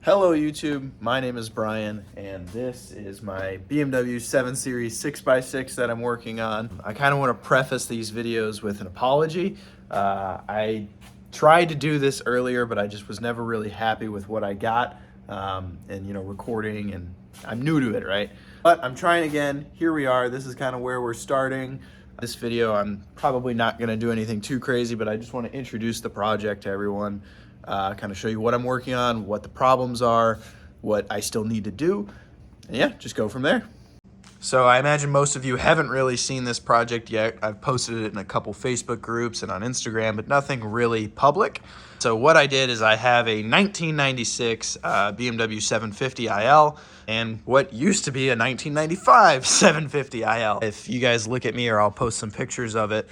Hello YouTube, my name is Brian and this is my BMW 7 Series 6x6 that I'm working on. I kind of want to preface these videos with an apology. I tried to do this earlier, but I just was never really happy with what I got recording, and I'm new to it, right? But I'm trying again. Here we are. This is kind of where we're starting. This video, I'm probably not going to do anything too crazy, but I just want to introduce the project to everyone. Kind of show you what I'm working on, what the problems are, what I still need to do, and yeah, just go from there. So I imagine most of you haven't really seen this project yet. I've posted it in a couple Facebook groups and on Instagram, but nothing really public. So what I did is I have a 1996 BMW 750 IL and what used to be a 1995 750 IL. If you guys look at me, or I'll post some pictures of it,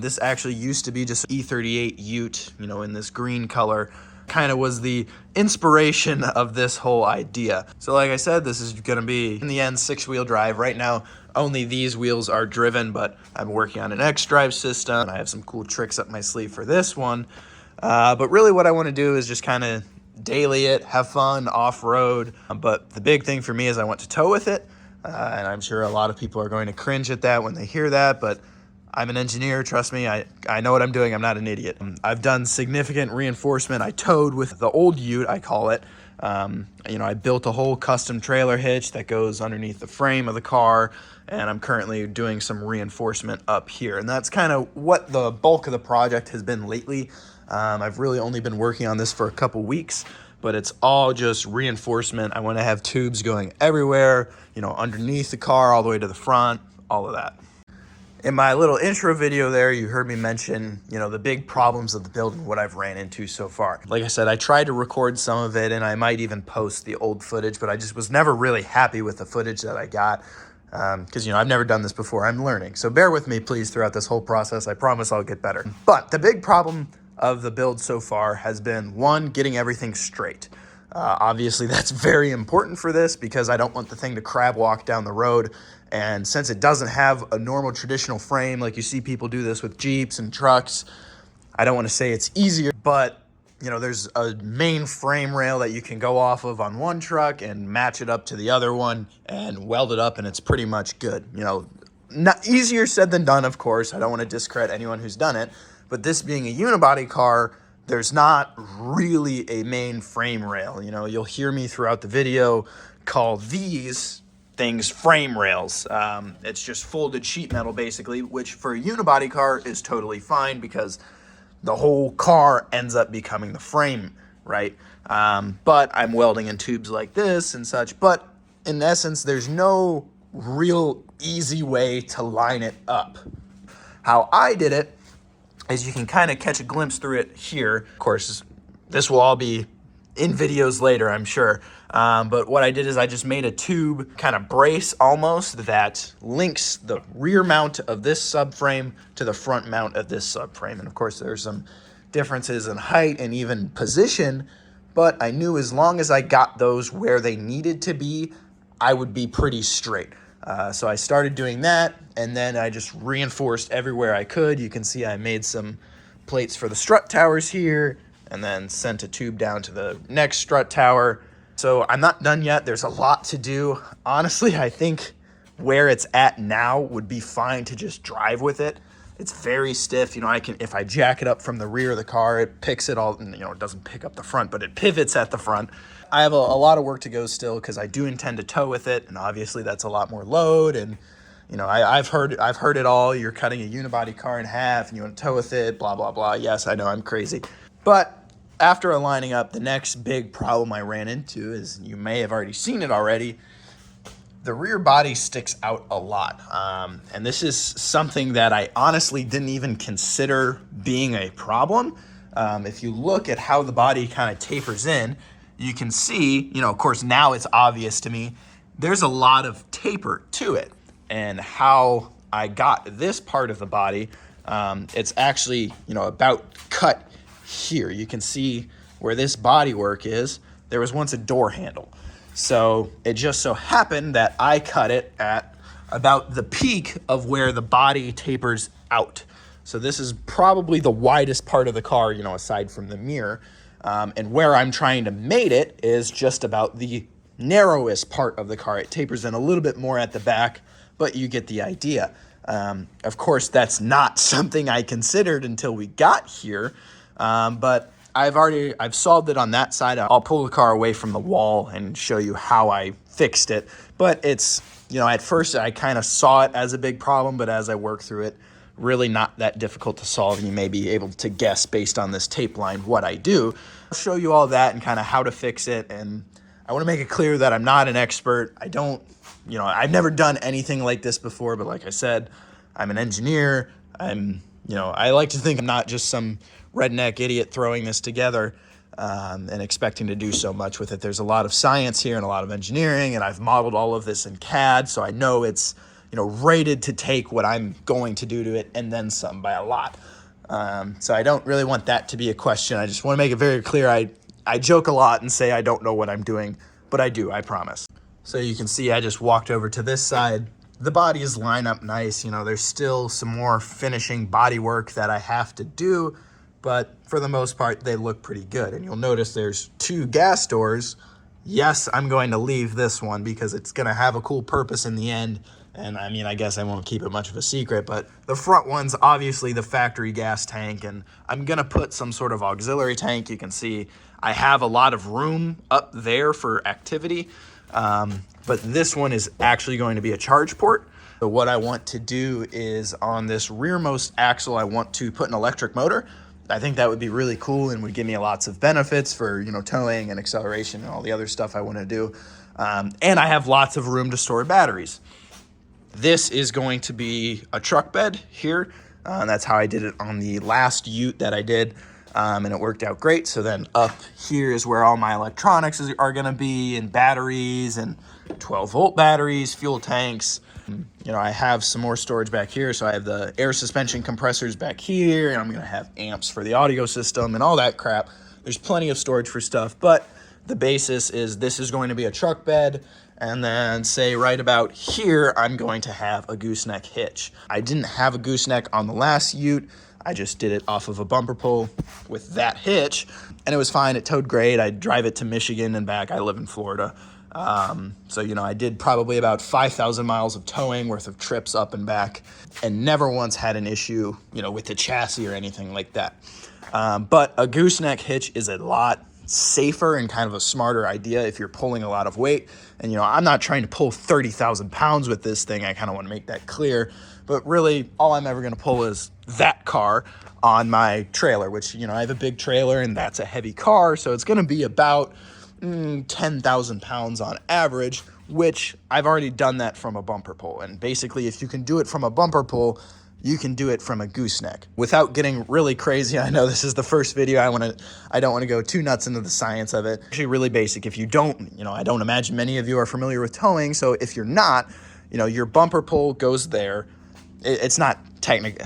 this actually used to be just E38 Ute, in this green color. Kind of was the inspiration of this whole idea. So like I said, this is gonna be, in the end, 6-wheel drive. Right now, only these wheels are driven, but I'm working on an X-Drive system, and I have some cool tricks up my sleeve for this one. But really what I wanna do is just kind of daily it, have fun, off-road. But the big thing for me is I want to tow with it. And I'm sure a lot of people are going to cringe at that when they hear that, but I'm an engineer, trust me, I know what I'm doing, I'm not an idiot. I've done significant reinforcement. I towed with the old Ute, I call it. I built a whole custom trailer hitch that goes underneath the frame of the car, and I'm currently doing some reinforcement up here. And that's kind of what the bulk of the project has been lately. I've really only been working on this for a couple weeks, but it's all just reinforcement. I want to have tubes going everywhere, underneath the car, all the way to the front, all of that. In my little intro video there, you heard me mention, the big problems of the build and what I've ran into so far. Like I said, I tried to record some of it, and I might even post the old footage, but I just was never really happy with the footage that I got because, I've never done this before. I'm learning. So bear with me, please, throughout this whole process. I promise I'll get better. But the big problem of the build so far has been, one, getting everything straight. Obviously, that's very important for this because I don't want the thing to crab walk down the road. And since it doesn't have a normal traditional frame, like you see people do this with Jeeps and trucks, I don't want to say it's easier, but there's a main frame rail that you can go off of on one truck and match it up to the other one and weld it up, and it's pretty much good. Not easier said than done, of course. I don't want to discredit anyone who's done it, but this being a unibody car, there's not really a main frame rail. You'll hear me throughout the video call these things frame rails. It's just folded sheet metal basically, which for a unibody car is totally fine because the whole car ends up becoming the frame, right? But I'm welding in tubes like this and such, but in essence, there's no real easy way to line it up. How I did it is, you can kind of catch a glimpse through it here. Of course, this will all be in videos later, I'm sure. But what I did is I just made a tube kind of brace almost that links the rear mount of this subframe to the front mount of this subframe. And of course, there's some differences in height and even position, but I knew as long as I got those where they needed to be, I would be pretty straight. So I started doing that, and then I just reinforced everywhere I could. You can see I made some plates for the strut towers here, and then sent a tube down to the next strut tower. So I'm not done yet. There's a lot to do. Honestly, I think where it's at now would be fine to just drive with it. It's very stiff. If I jack it up from the rear of the car, it picks it all, it doesn't pick up the front, but it pivots at the front. I have a lot of work to go still because I do intend to tow with it, and obviously that's a lot more load. And I've heard it all. You're cutting a unibody car in half and you want to tow with it, blah, blah, blah. Yes, I know, I'm crazy. But after aligning up, the next big problem I ran into is, you may have already seen it already, the rear body sticks out a lot. And this is something that I honestly didn't even consider being a problem. If you look at how the body kind of tapers in, you can see, of course, now it's obvious to me, there's a lot of taper to it. And how I got this part of the body, it's actually, about cut here. You can see where this bodywork is. There was once a door handle. So it just so happened that I cut it at about the peak of where the body tapers out. So this is probably the widest part of the car, aside from the mirror. And where I'm trying to mate it is just about the narrowest part of the car. It tapers in a little bit more at the back, but you get the idea. Of course, that's not something I considered until we got here, but I've solved it on that side. I'll pull the car away from the wall and show you how I fixed it. But it's, at first I kind of saw it as a big problem, but as I work through it, really not that difficult to solve. You may be able to guess based on this tape line what I do. I'll show you all that and kind of how to fix it. And I want to make it clear that I'm not an expert. I've never done anything like this before, but like I said, I'm an engineer. I like to think I'm not just some redneck idiot throwing this together and expecting to do so much with it. There's a lot of science here and a lot of engineering, and I've modeled all of this in CAD, so I know it's rated to take what I'm going to do to it and then some by a lot. So I don't really want that to be a question. I just want to make it very clear. I joke a lot and say I don't know what I'm doing, but I do, I promise. So you can see I just walked over to this side. The bodies line up nice. There's still some more finishing body work that I have to do, but for the most part, they look pretty good. And you'll notice there's 2 gas doors. Yes, I'm going to leave this one because it's going to have a cool purpose in the end. And I guess I won't keep it much of a secret, but the front one's obviously the factory gas tank, and I'm going to put some sort of auxiliary tank. You can see I have a lot of room up there for activity. But this one is actually going to be a charge port. So what I want to do is on this rearmost axle, I want to put an electric motor. I think that would be really cool and would give me lots of benefits for, towing and acceleration and all the other stuff I want to do. And I have lots of room to store batteries. This is going to be a truck bed here. That's how I did it on the last ute that I did. And it worked out great. So then up here is where all my electronics are going to be, and batteries and 12-volt batteries, fuel tanks. I have some more storage back here. So I have the air suspension compressors back here, and I'm going to have amps for the audio system and all that crap. There's plenty of storage for stuff, but the basis is this is going to be a truck bed. And then say right about here, I'm going to have a gooseneck hitch. I didn't have a gooseneck on the last ute. I just did it off of a bumper pull with that hitch, and it was fine. It towed great. I drive it to Michigan and back. I live in Florida. So, I did probably about 5,000 miles of towing worth of trips up and back, and never once had an issue, with the chassis or anything like that. But a gooseneck hitch is a lot safer and kind of a smarter idea if you're pulling a lot of weight. And, I'm not trying to pull 30,000 pounds with this thing. I kind of want to make that clear. But really, all I'm ever going to pull is that car on my trailer, which, I have a big trailer and that's a heavy car. So it's going to be about 10,000 pounds on average, which I've already done that from a bumper pull. And basically, if you can do it from a bumper pull, you can do it from a gooseneck. Without getting really crazy, I know this is the first video. I don't want to go too nuts into the science of it. Actually, really basic. If you don't, I don't imagine many of you are familiar with towing. So if you're not, your bumper pull goes there. It's not technical.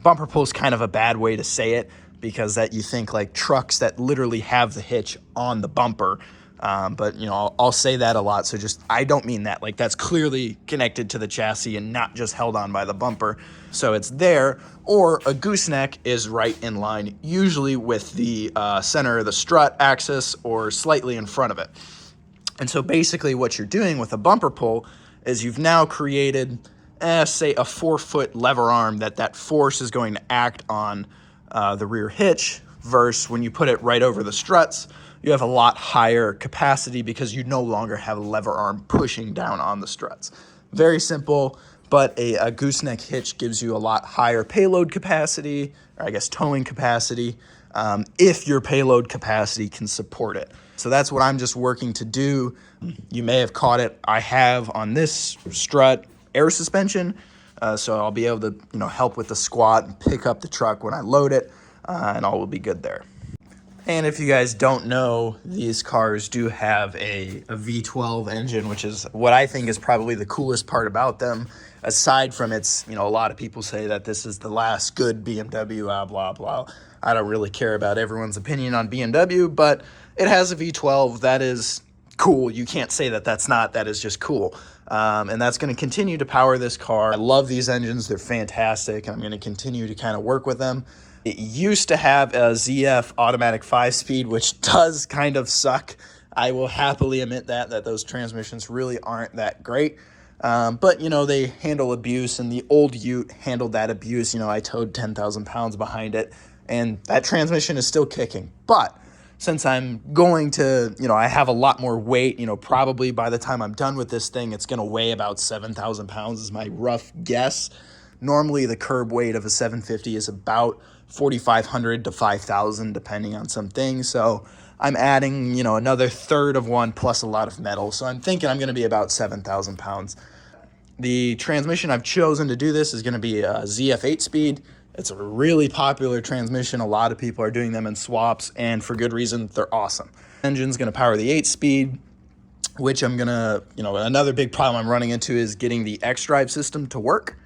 Bumper pull is kind of a bad way to say it, because that you think like trucks that literally have the hitch on the bumper. But I'll say that a lot. So I don't mean that. Like, that's clearly connected to the chassis and not just held on by the bumper. So it's there. Or a gooseneck is right in line, usually with the center of the strut axis or slightly in front of it. And so basically what you're doing with a bumper pull is you've now created, say, a 4-foot lever arm that force is going to act on the rear hitch, versus when you put it right over the struts, you have a lot higher capacity because you no longer have a lever arm pushing down on the struts. Very simple, but a gooseneck hitch gives you a lot higher payload capacity, or I guess towing capacity, if your payload capacity can support it. So that's what I'm just working to do. You may have caught it. I have on this strut air suspension, so I'll be able to help with the squat and pick up the truck when I load it, and all will be good there. And if you guys don't know, these cars do have a V12 engine, which is what I think is probably the coolest part about them. Aside from its, a lot of people say that this is the last good BMW, blah, blah. I don't really care about everyone's opinion on BMW, but it has a V12. That is cool. You can't say that that's not. That is just cool. And that's going to continue to power this car. I love these engines. They're fantastic. I'm going to continue to kind of work with them. It used to have a ZF automatic 5-speed, which does kind of suck. I will happily admit that those transmissions really aren't that great. But, you know, they handle abuse, and the old Ute handled that abuse. You know, I towed 10,000 pounds behind it, and that transmission is still kicking. But since I'm going to, you know, I have a lot more weight, you know, probably by the time I'm done with this thing, it's going to weigh about 7,000 pounds is my rough guess. Normally, the curb weight of a 750 is about 4,500 to 5,000, depending on some things. So I'm adding, you know, another third of one plus a lot of metal. So I'm thinking I'm going to be about 7,000 pounds. The transmission I've chosen to do this is going to be a ZF 8-speed. It's a really popular transmission. A lot of people are doing them in swaps, and for good reason. They're awesome. Engine's going to power the 8-speed, which I'm going to, you know, another big problem I'm running into is getting the X-Drive system to work.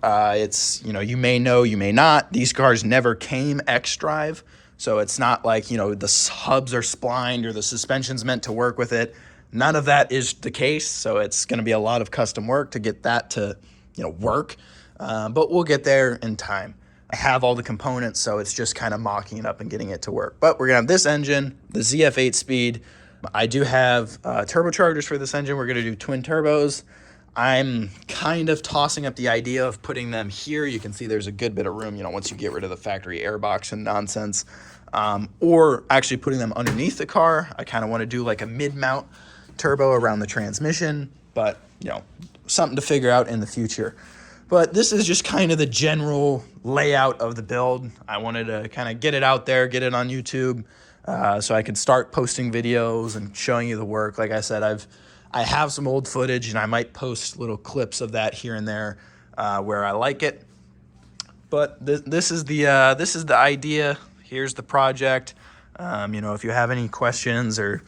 It's, you know, you may know, you may not. These cars never came X-Drive, so it's not like, you know, the hubs are splined or the suspension's meant to work with it. None of that is the case, so it's going to be a lot of custom work to get that to, you know, work. But we'll get there in time. I have all the components, so it's just kind of mocking it up and getting it to work. But we're going to have this engine, the ZF 8-speed. I do have turbochargers for this engine. We're going to do twin turbos. I'm kind of tossing up the idea of putting them here. You can see there's a good bit of room, you know, once you get rid of the factory airbox and nonsense. Or actually putting them underneath the car. I kind of want to do like a mid-mount turbo around the transmission, but, you know, something to figure out in the future. But this is just kind of the general layout of the build. I wanted to kind of get it out there, get it on YouTube, so I could start posting videos and showing you the work. Like I said, I have some old footage, and I might post little clips of that here and there where I like it. But this is the idea. Here's the project. You know, if you have any questions or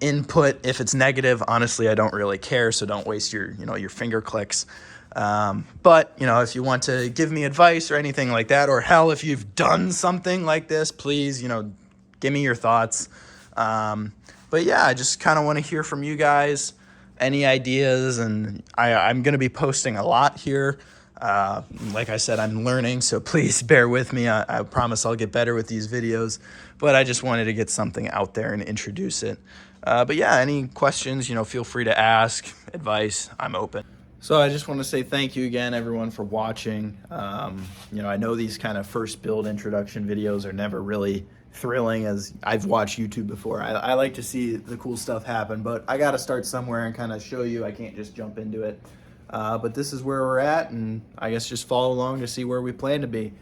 input, if it's negative, honestly, I don't really care. So don't waste your finger clicks. But, you know, if you want to give me advice or anything like that, or hell, if you've done something like this, please, you know, give me your thoughts. But yeah, I just kind of want to hear from you guys, any ideas, and I'm going to be posting a lot here. Like I said, I'm learning, so please bear with me. I promise I'll get better with these videos, but I just wanted to get something out there and introduce it. But yeah, any questions, you know, feel free to ask, advice, I'm open. So I just want to say thank you again, everyone, for watching. You know, I know these kind of first build introduction videos are never really thrilling, as I've watched YouTube before. I like to see the cool stuff happen, but I got to start somewhere and kind of show you. I can't just jump into it. But this is where we're at, and I guess just follow along to see where we plan to be.